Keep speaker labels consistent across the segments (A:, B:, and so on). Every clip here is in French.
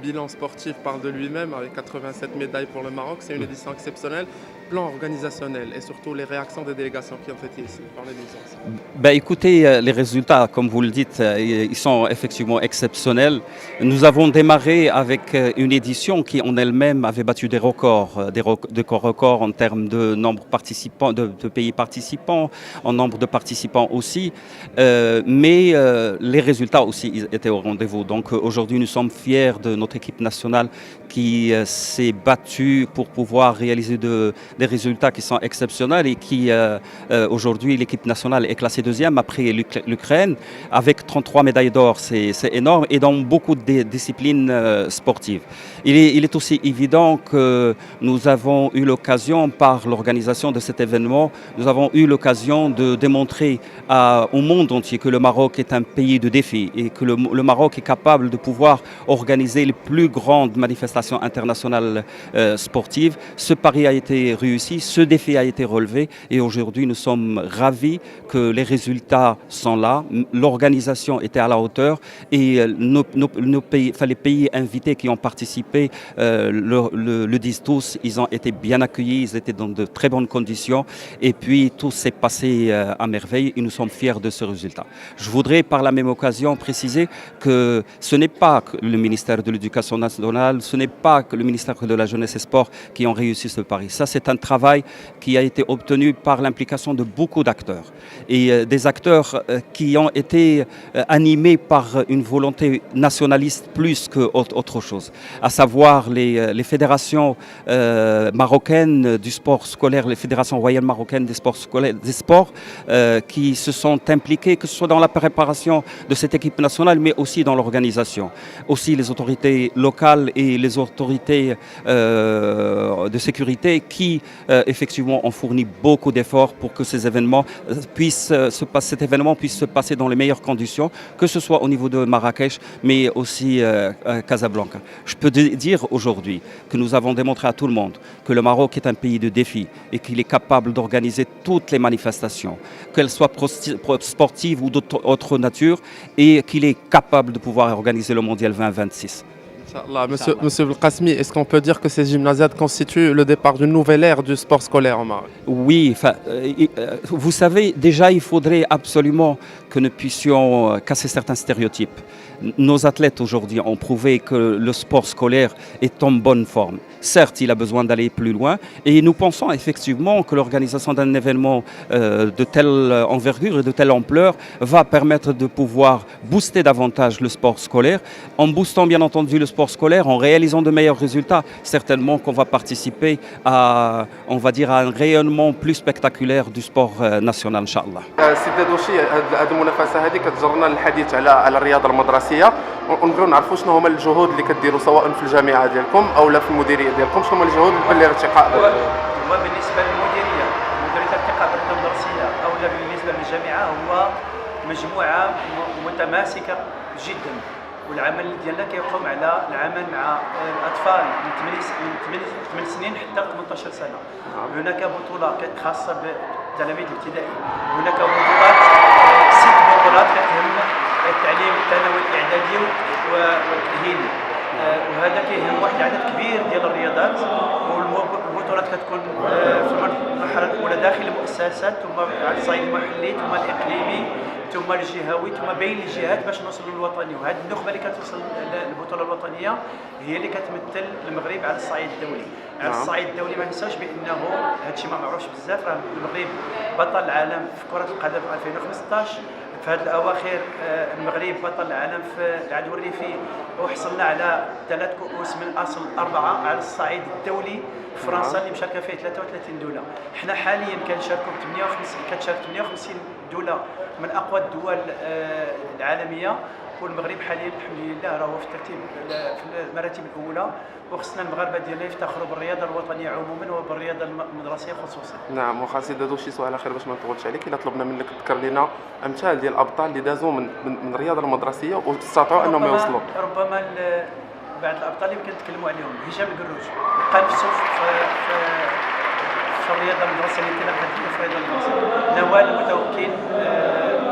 A: bilan sportif parle de lui-même avec 87 médailles pour le Maroc. C'est une édition exceptionnelle. Plan organisationnel et surtout les réactions des délégations qui ont été ici. Parlez-nous ça.
B: Ben, écoutez, les résultats, comme vous le dites, ils sont effectivement exceptionnels. Nous avons démarré avec une édition qui en elle-même avait battu des records, des records en termes de nombre participants, de pays participants, en nombre de participants aussi. Mais les résultats aussi ils étaient au rendez-vous. Donc aujourd'hui, nous sommes fiers de notre équipe nationale qui s'est battue pour pouvoir réaliser des résultats qui sont exceptionnels et qui aujourd'hui l'équipe nationale est classée deuxième après l'Ukraine avec 33 médailles d'or, c'est énorme et dans beaucoup de disciplines sportives. Il est aussi évident que nous avons eu l'occasion par l'organisation de cet événement, nous avons eu l'occasion de démontrer au monde entier que le Maroc est un pays de défis et que le Maroc est capable de pouvoir organiser les plus grandes manifestations internationales sportives. Ce pari a été réussi, ce défi a été relevé et aujourd'hui nous sommes ravis que les résultats sont là, l'organisation était à la hauteur et les pays invités qui ont participé le disent tous, ils ont été bien accueillis, ils étaient dans de très bonnes conditions et puis tout s'est passé à merveille et nous sommes fiers de ce résultat. Je voudrais par la même occasion préciser que ce n'est pas que le ministère de l'Éducation nationale, ce n'est pas que le ministère de la Jeunesse et Sport qui ont réussi ce pari. Ça, c'est un travail qui a été obtenu par l'implication de beaucoup d'acteurs et des acteurs qui ont été animés par une volonté nationaliste plus qu'autre chose, à savoir les fédérations marocaines du sport scolaire, les fédérations royales marocaines des sports scolaires, qui se sont impliquées, que ce soit dans la préparation de cette équipe nationale, mais aussi dans l'organisation. Aussi les autorités locales et les autorités de sécurité qui, effectivement, ont fourni beaucoup d'efforts pour que cet événement puisse se passer dans les meilleures conditions, que ce soit au niveau de Marrakech, mais aussi à Casablanca. Je peux dire aujourd'hui que nous avons démontré à tout le monde que le Maroc est un pays de défis et qu'il est capable d'organiser toutes les manifestations, qu'elles soient sportives ou d'autres natures, et qu'il est capable de pouvoir organiser le Mondial 2026.
A: Inch'Allah. Monsieur Belkacemi, est-ce qu'on peut dire que ces gymnasiades constituent le départ d'une nouvelle ère du sport scolaire au Maroc?
B: Oui, vous savez, déjà il faudrait absolument que nous puissions casser certains stéréotypes. Nos athlètes aujourd'hui ont prouvé que le sport scolaire est en bonne forme. Certes, il a besoin d'aller plus loin et nous pensons effectivement que l'organisation d'un événement de telle envergure et de telle ampleur va permettre de pouvoir booster davantage le sport scolaire. En boostant bien entendu le sport scolaire, en réalisant de meilleurs résultats, certainement qu'on va participer à, on va dire, à un rayonnement plus spectaculaire du sport national, Inch'Allah.
A: سيدي دوشي هذه المنافسه هذه كتجرنا للحديث على الرياضه المدرسيه ونبغيو نعرفوا شنو هما الجهود اللي كديروا سواء في الجامعه ديالكم او لا في المديريه ديالكم شنو هما الجهود للارتقاء
C: وبالنسبه للمديريه الارتقاء بالرياضه المدرسيه او لا بالنسبه للجامعه هو مجموعه متماسكه جدا والعمل ديالنا كيقوم على العمل مع الاطفال من 8 سنين حتى 18 سنه. هناك بطوله خاصه بالتلاميذ الابتدائي، هناك بطولات 6 بطولات كتهم التعليم الثانوي الاعدادي والتاهيلي، وهذا كيهم واحد العدد كبير ديال الرياضات والبطولات كتكون في المرحله الاولى داخل المؤسسات ثم على الصعيد المحلي ثم الاقليمي ثم الجهوي ثم بين الجهات باش نوصلوا للوطني، وهذه النخبه اللي كتوصل للبطوله الوطنيه هي اللي كتمثل المغرب على الصعيد الدولي. على الصعيد الدولي ما ننساوش بانه هذا الشيء ما معروفش بزاف، راه المغرب بطل العالم في كره القدم في 2015، في هذه الاواخر المغرب بطل العالم في العدو الريفي وحصلنا على 3 كؤوس من اصل 4 على الصعيد الدولي. فرنسا اللي مشاركه فيه 33 دوله، حنا حاليا كنشاركوا ب 58 دوله من اقوى الدول العالميه، والمغرب حاليا الحمد لله راهو في الترتيب في المراتب الاولى، وخصنا المغاربه ديالنا يفتخروا بالرياضه الوطنيه عموما وبالرياضه المدرسيه خصوصا.
A: نعم واخا سيدي هادو شي سؤال اخير باش ما نطولش عليك، الا طلبنا منك تذكر لنا امثال ديال الابطال اللي دازوا من الرياضه المدرسيه واستطاعوا انهم يوصلوا.
C: ربما بعض الابطال اللي يمكن نتكلموا عليهم هشام القروج لقى نفسه في الرياضه المدرسيه اللي انطلاقات في الرياضه المدرسيه. نوال المتوكل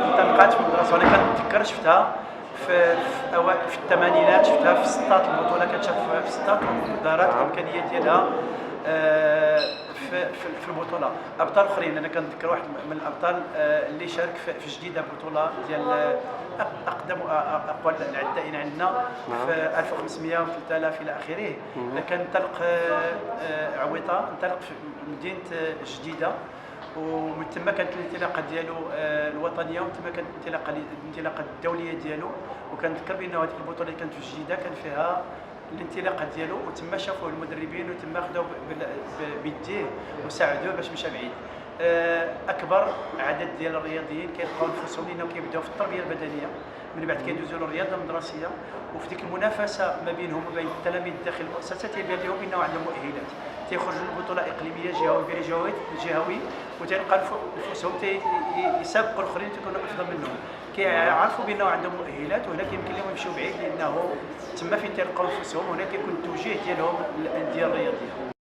C: انطلقات في المدرسه وانا كنتذكر شفتها في الثمانينات شفتها في السطات، البطوله كتشاف في السطات ودارت الامكانيه ديالها في البطوله. ابطال اخرين انا كنذكر واحد من الابطال اللي شارك في جديده بطوله ديال اقدم اقوى العدائين عندنا في 1500 و 3000 الى اخره. كنطلق عويطه، انطلق في مدينه جديده، ومن ثم كانت الانطلاقه ديالو الوطنيه، ومن ثم كانت الانطلاقه الدوليه ديالو. وكنذكر بان هذيك البطوله اللي كانت في جديده كان فيها الانطلاقه ديالو، وتما شافوه المدربين وتما خداو بيديه وساعدوه باش مشى بعيد. اكبر عدد ديال الرياضيين كيلقاو نفسهم لانه كيبداو في التربيه البدنيه، من بعد كيدوزوا للرياضه المدرسيه، وفي ديك المنافسه ما بينهم وبين التلاميذ داخل المؤسسه تيبان لهم انه عندهم مؤهلات، تيخرجوا لبطوله اقليميه جهوي وتلقى نفسهم يسابقوا الاخرين تيكونوا افضل منهم، كيعرفوا بانه عندهم مؤهلات، وهنا كيمكن لهم يمشيو بعيد لانه تما فين تيلقاو نفسهم، هنا كيكون التوجيه ديالهم للانديه الرياضيه.